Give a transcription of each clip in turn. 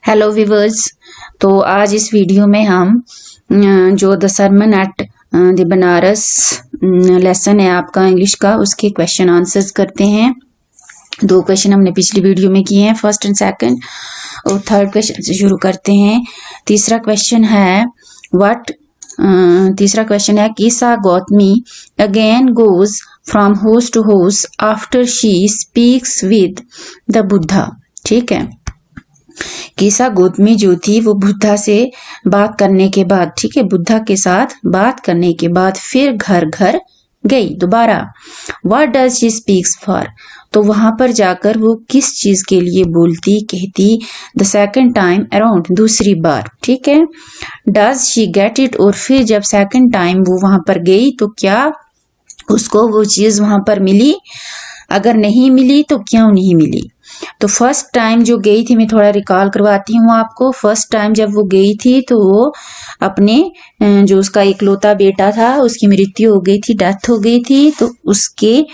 Hello viewers. तो आज इस वीडियो में हम जो the sermon at the Benares lesson है आपका इंग्लिश का, उसके क्वेश्चन आंसर्स करते हैं। दो क्वेश्चन हमने पिछली वीडियो में किए हैं, फर्स्ट एंड सेकंड, और थर्ड क्वेश्चन से शुरू करते हैं। तीसरा क्वेश्चन है Kisa Gotami again goes from house to house after she speaks with the Buddha. ठीक है, कीसा गौतमी जो थी वो बुद्धा से बात करने के बाद, ठीक है, बुद्धा के साथ बात करने के बाद फिर घर घर गई दोबारा। What does she speaks for, तो वहां पर जाकर वो किस चीज के लिए बोलती कहती। द सेकंड टाइम अराउंड, दूसरी बार, ठीक है। डज शी गेट इट, और फिर जब सेकंड टाइम वो वहां पर गई तो क्या उसको वो चीज वहां पर मिली, अगर नहीं मिली तो क्यों नहीं मिली। तो फर्स्ट टाइम जो गई थी, मैं थोड़ा रिकॉल करवाती हूँ आपको। फर्स्ट टाइम जब वो गई थी तो वो अपने जो उसका इकलौता बेटा था उसकी मृत्यु हो गई थी, डेथ हो गई थी, तो उसके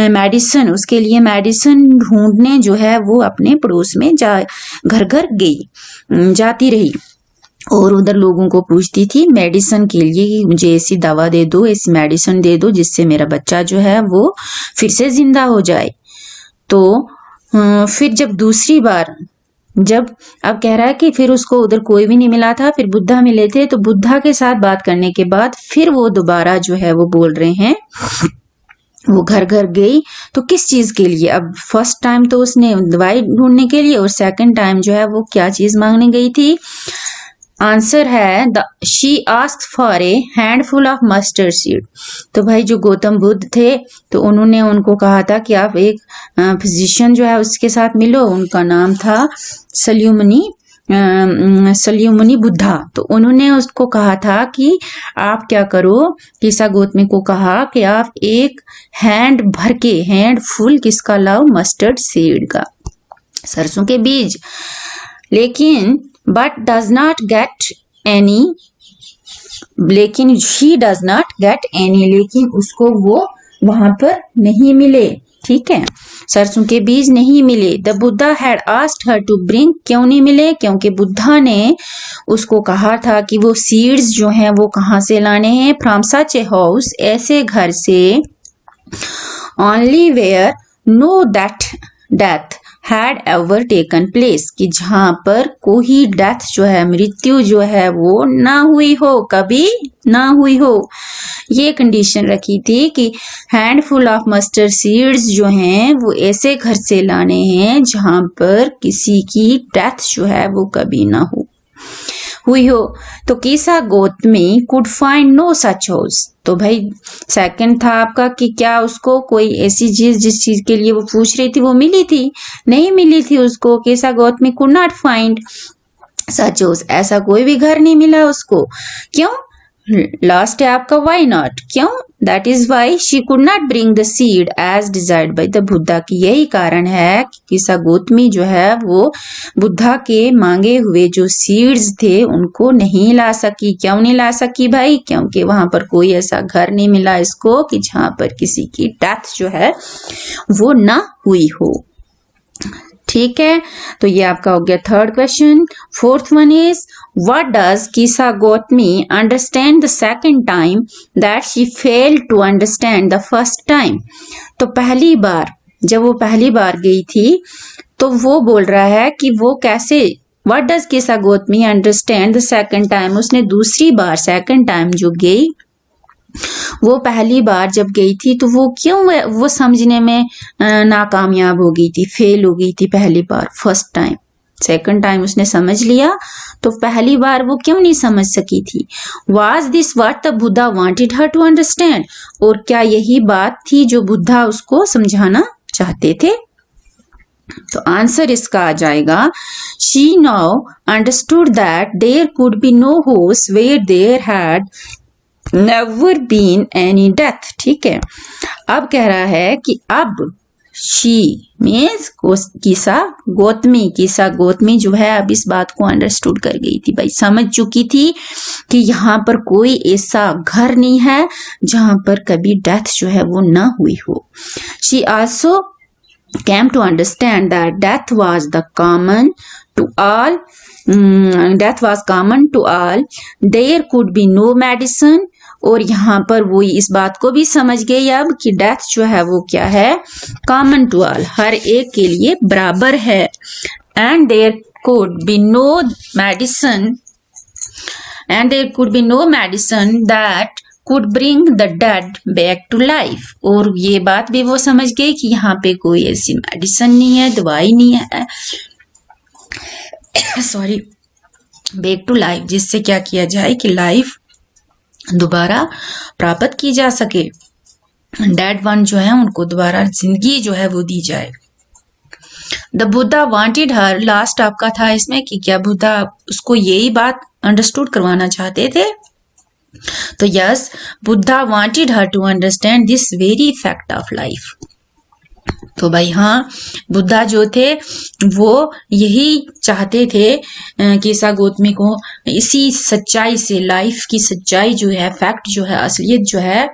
मेडिसिन, उसके लिए मेडिसिन ढूंढने जो है वो अपने पड़ोस में घर घर गई, जाती रही और उधर लोगों को पूछती थी मेडिसिन के लिए कि मुझे ऐसी दवा दे दो, ऐसी मेडिसिन दे दो जिससे मेरा बच्चा जो है वो फिर से जिंदा हो जाए। तो फिर जब दूसरी बार, जब अब कह रहा है कि फिर उसको उधर कोई भी नहीं मिला था, फिर बुद्धा मिले थे, तो बुद्धा के साथ बात करने के बाद फिर वो दोबारा जो है वो बोल रहे हैं, वो घर घर गई तो किस चीज के लिए। अब फर्स्ट टाइम तो उसने दवाई ढूंढने के लिए, और सेकंड टाइम जो है वो क्या चीज मांगने गई थी। आंसर है she asked for a handful of mustard seed. तो भाई जो गौतम बुद्ध थे तो उन्होंने उनको कहा था कि आप एक फिजिशियन जो है उसके साथ मिलो, उनका नाम था सल्यूमणि बुद्धा। तो उन्होंने उसको कहा था कि आप क्या करो, कीसा गौतमी को कहा कि आप एक हैंड भर के, हैंड फुल किसका लाओ, मस्टर्ड सीड का, सरसों के बीज। लेकिन but does not get any, लेकिन she does not get any, लेकिन उसको वो वहां पर नहीं मिले, ठीक है, सरसों के बीज नहीं मिले। The Buddha had asked her to bring, क्यों नहीं मिले, क्योंकि बुद्धा ने उसको कहा था कि वो सीड्स जो हैं वो कहाँ से लाने हैं, फ्रॉम सच ए हाउस, ऐसे घर से, only where no death had ever taken place, कि जहां पर कोई डेथ जो है, मृत्यु जो है वो ना हुई हो, कभी ना हुई हो। ये कंडीशन रखी थी कि हैंडफुल ऑफ मस्टर्ड सीड्स जो हैं वो ऐसे घर से लाने हैं जहां पर किसी की डेथ जो है वो कभी ना हुई हो। तो Kisa Gotami could find no such house. तो भाई सेकंड था आपका कि क्या उसको कोई ऐसी चीज जिस चीज के लिए वो पूछ रही थी वो मिली थी, नहीं मिली थी उसको। Kisa Gotami could not find such house, ऐसा कोई भी घर नहीं मिला उसको। क्यों, लास्ट है आपका वाई नॉट, क्यों, that is why she could not bring the seed as desired by the Buddha, की यही कारण है कि कीसा गौतमी जो है वो बुद्धा के मांगे हुए जो सीड्स थे उनको नहीं ला सकी। क्यों नहीं ला सकी भाई, क्योंकि वहां पर कोई ऐसा घर नहीं मिला इसको कि जहां पर किसी की डेथ जो है वो ना हुई हो। ठीक है, तो ये आपका हो गया third question. Fourth one is what does Kisa Gotami understand the second time that she failed to understand the first time. तो पहली बार, जब वो पहली बार गई थी तो वो बोल रहा है कि वो कैसे, what does Kisa Gotami understand the second time, उसने दूसरी बार, सेकंड टाइम जो गई, वो पहली बार जब गई थी तो वो क्यों वो समझने में नाकामयाब हो गई थी, फेल हो गई थी पहली बार, फर्स्ट टाइम। सेकंड टाइम उसने समझ लिया, तो पहली बार वो क्यों नहीं समझ सकी थी। Was this what the Buddha wanted her to understand, और क्या यही बात थी जो बुद्धा उसको समझाना चाहते थे। तो आंसर इसका आ जाएगा she now understood that there could be no house where there had never been any death. ठीक है, अब कह रहा है कि अब शी मीन्स कीसा गौतमी जो है अब इस बात को अंडरस्टूड कर गई थी, भाई समझ चुकी थी कि यहाँ पर कोई ऐसा घर नहीं है जहां पर कभी डेथ जो है वो ना हुई हो। She also came to understand that death was to all. Death was common to all. There could be no medicine. और यहाँ पर वो इस बात को भी समझ गए अब कि डेथ जो है वो क्या है, कॉमन टू ऑल, हर एक के लिए बराबर है. And there could be no medicine that could bring the dead back to life. और ये बात भी वो समझ गए कि यहाँ पे कोई ऐसी मेडिसिन नहीं है, दवाई नहीं है, सॉरी, बैक टू लाइफ, जिससे क्या किया जाए कि लाइफ दोबारा प्राप्त की जा सके, डेड वन जो है उनको दोबारा जिंदगी जो है वो दी जाए. The Buddha wanted her, last आपका था इसमें कि क्या बुद्धा उसको यही बात अंडरस्टूड करवाना चाहते थे. तो yes, Buddha wanted her to understand this very fact of life. तो भाई हाँ, बुद्धा जो थे वो यही चाहते थे कि ईसा गौतमी को इसी सच्चाई से, लाइफ की सच्चाई जो है, फैक्ट जो है, असलियत जो है,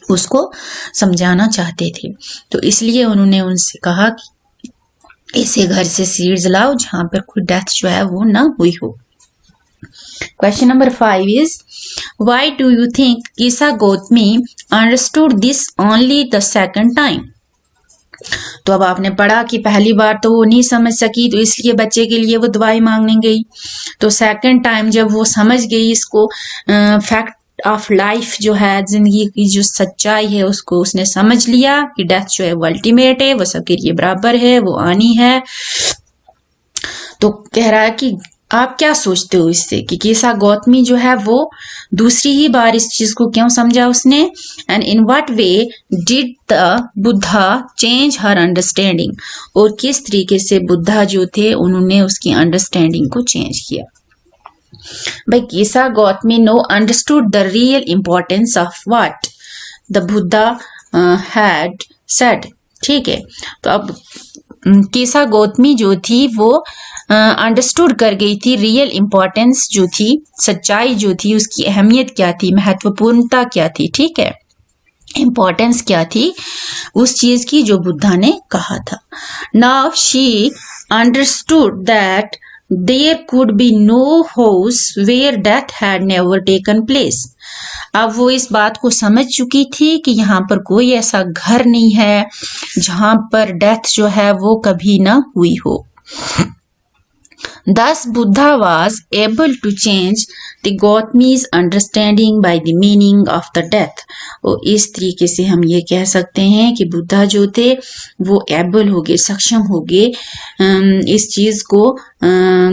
उसको समझाना चाहते थे. तो इसलिए उन्होंने उनसे कहा कि ऐसे घर से सीड्स लाओ जहां पर कोई डेथ जो है वो ना हुई हो. Question number 5 is, why do you think Isa Gotami understood this only the second time? तो अब आपने पढ़ा कि पहली बार तो वो नहीं समझ सकी, तो इसलिए बच्चे के लिए वो दवाई मांगने गई. तो सेकंड टाइम जब वो समझ गई इसको, फैक्ट ऑफ लाइफ जो है, जिंदगी की जो सच्चाई है, उसको उसने समझ लिया कि डेथ जो है वो अल्टीमेट है, वो सबके लिए बराबर है, वो आनी है. तो कह रहा है कि आप क्या सोचते हो इससे कि ईसा गौतमी जो है वो दूसरी ही बार इस चीज को क्यों समझा उसने. And in what way did the Buddha change her understanding, और किस तरीके से बुद्धा जो थे उन्होंने उसकी अंडरस्टैंडिंग को चेंज किया. भाई Kisa Gotami now understood the real importance of what the Buddha had said. ठीक है, तो अब ईसा गौतमी जो थी वो अंडरस्टूड कर गई थी रियल इंपॉर्टेंस जो थी, सच्चाई जो थी, उसकी अहमियत क्या थी, महत्वपूर्णता क्या थी. ठीक है, इंपॉर्टेंस क्या थी उस चीज की जो बुद्धा ने कहा था. Now she understood that there could be no house where death had never taken place. अब वो इस बात को समझ चुकी थी कि यहाँ पर कोई ऐसा घर नहीं है जहां पर डेथ जो है वो कभी ना हुई हो. Thus, Buddha was able to change the Gautami's understanding by the meaning of the death. और इस तरीके से हम ये कह सकते हैं कि बुद्धा जो थे वो एबल हो गए, सक्षम हो गए इस चीज को,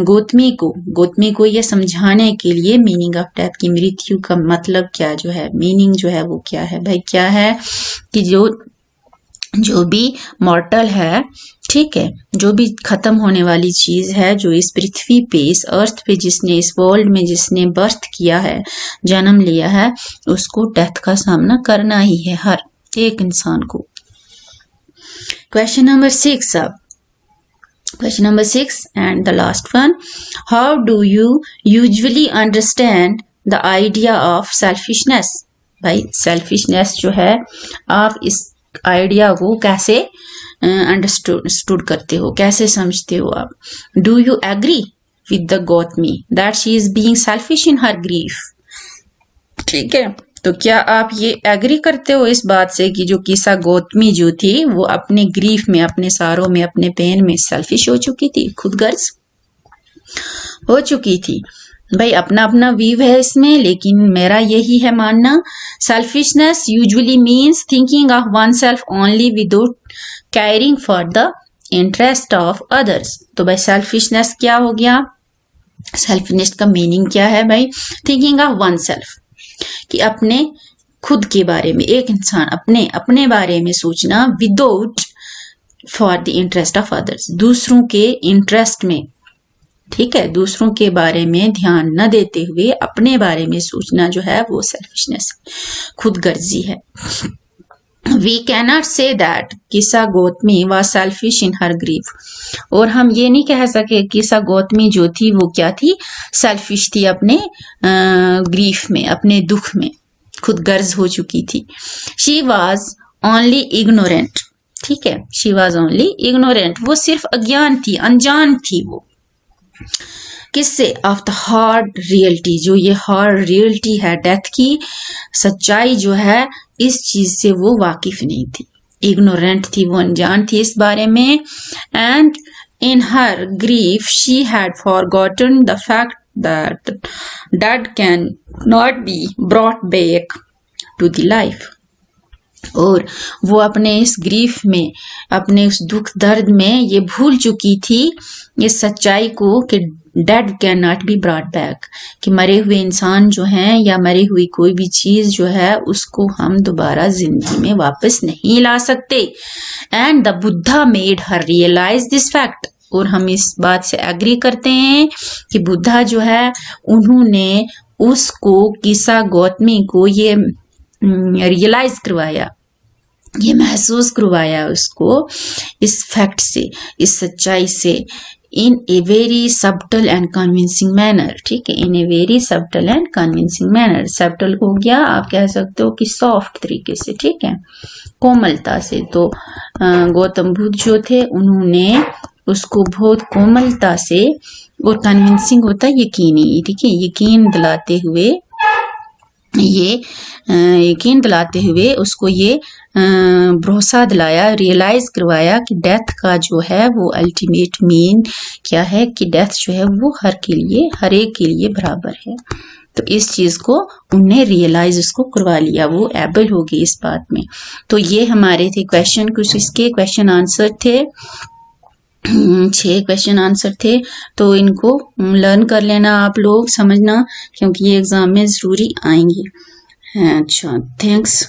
गौतमी को ये समझाने के लिए मीनिंग ऑफ डेथ की, मृत्यु का मतलब क्या जो है, मीनिंग जो है वो क्या है. भाई क्या है कि जो भी मॉर्टल है, ठीक है, जो भी खत्म होने वाली चीज है, जो इस पृथ्वी पे, इस अर्थ पे, जिसने, इस वर्ल्ड में जिसने बर्थ किया है, जन्म लिया है, उसको डेथ का सामना करना ही है, हर एक इंसान को. क्वेश्चन नंबर 6 अब. Question number 6 and the last one. How do you usually understand the idea of selfishness? भाई selfishness जो है, आप इस आइडिया को कैसे अंडरस्टूड करते हो, कैसे समझते हो आप. Do you agree with the Gotami that she is being selfish in her grief. ठीक है, तो क्या आप ये एग्री करते हो इस बात से कि जो ईसा गौतमी जो थी वो अपने ग्रीफ में, अपने सारों में, अपने पेन में सेल्फिश हो चुकी थी, खुदगर्ज हो चुकी थी. भाई अपना अपना व्यू है इसमें, लेकिन मेरा यही है मानना, selfishness usually means thinking of one self only without caring for the interest of others. तो भाई सेल्फिशनेस क्या हो गया, सेल्फिशनेस का मीनिंग क्या है भाई, थिंकिंग ऑफ वन सेल्फ, कि अपने खुद के बारे में, एक इंसान अपने बारे में सोचना, without for the interest of others, दूसरों के इंटरेस्ट में. ठीक है, दूसरों के बारे में ध्यान न देते हुए अपने बारे में सोचना जो है वो सेल्फिशनेस, खुदगर्जी है. We cannot say that Kisa Gotami was selfish in her grief. और हम ये नहीं कह सके कि ईसा गौतमी जो थी वो क्या थी, सेल्फिश थी अपने ग्रीफ में, अपने दुख में खुदगर्ज हो चुकी थी. She was only ignorant. ठीक है, शी वॉज ओनली इग्नोरेंट, वो सिर्फ अज्ञान थी, अनजान थी वो किससे, ऑफ द हार्ड रियलिटी, जो ये हार्ड रियलिटी है डेथ की, सच्चाई जो है इस चीज से वो वाकिफ नहीं थी, इग्नोरेंट थी, वो अनजान थी इस बारे में। And in her grief she had forgotten the fact that dead can not be brought back to the life, और वो अपने इस ग्रीफ में, अपने उस दुख दर्द में ये भूल चुकी थी इस सच्चाई को कि dead can not be brought back, कि मरे हुए इंसान जो हैं या मरी हुई कोई भी चीज जो है उसको हम दोबारा जिंदगी में वापस नहीं ला सकते। And the Buddha made her realise this fact, और हम इस बात से एग्री करते हैं कि बुद्धा जो है उन्होंने उसको, किसा गौतमी को ये रियलाइज करवाया, ये महसूस करवाया उसको इस फैक्ट से, इस सच्चाई से, in a very subtle and convincing manner, ठीक है, in a very subtle and convincing manner, subtle हो गया आप कह सकते हो कि सॉफ्ट तरीके से, ठीक है, कोमलता से। तो गौतम बुद्ध जो थे उन्होंने उसको बहुत कोमलता से, और कन्विंसिंग होता है यकीनी, ठीक है, यकीन दिलाते हुए, ये यकीन दिलाते हुए उसको ये भरोसा दिलाया, रियलाइज करवाया कि डेथ का जो है वो अल्टीमेट मीन क्या है, कि डेथ जो है वो हर के लिए, हर एक के लिए बराबर है। तो इस चीज को उनने रियलाइज उसको करवा लिया, वो एबल हो गई इस बात में। तो ये हमारे थे क्वेश्चन, कुछ इसके क्वेश्चन आंसर थे, 6 क्वेश्चन आंसर थे, तो इनको लर्न कर लेना आप लोग, समझना, क्योंकि ये एग्जाम में जरूरी आएंगे। अच्छा, थैंक्स।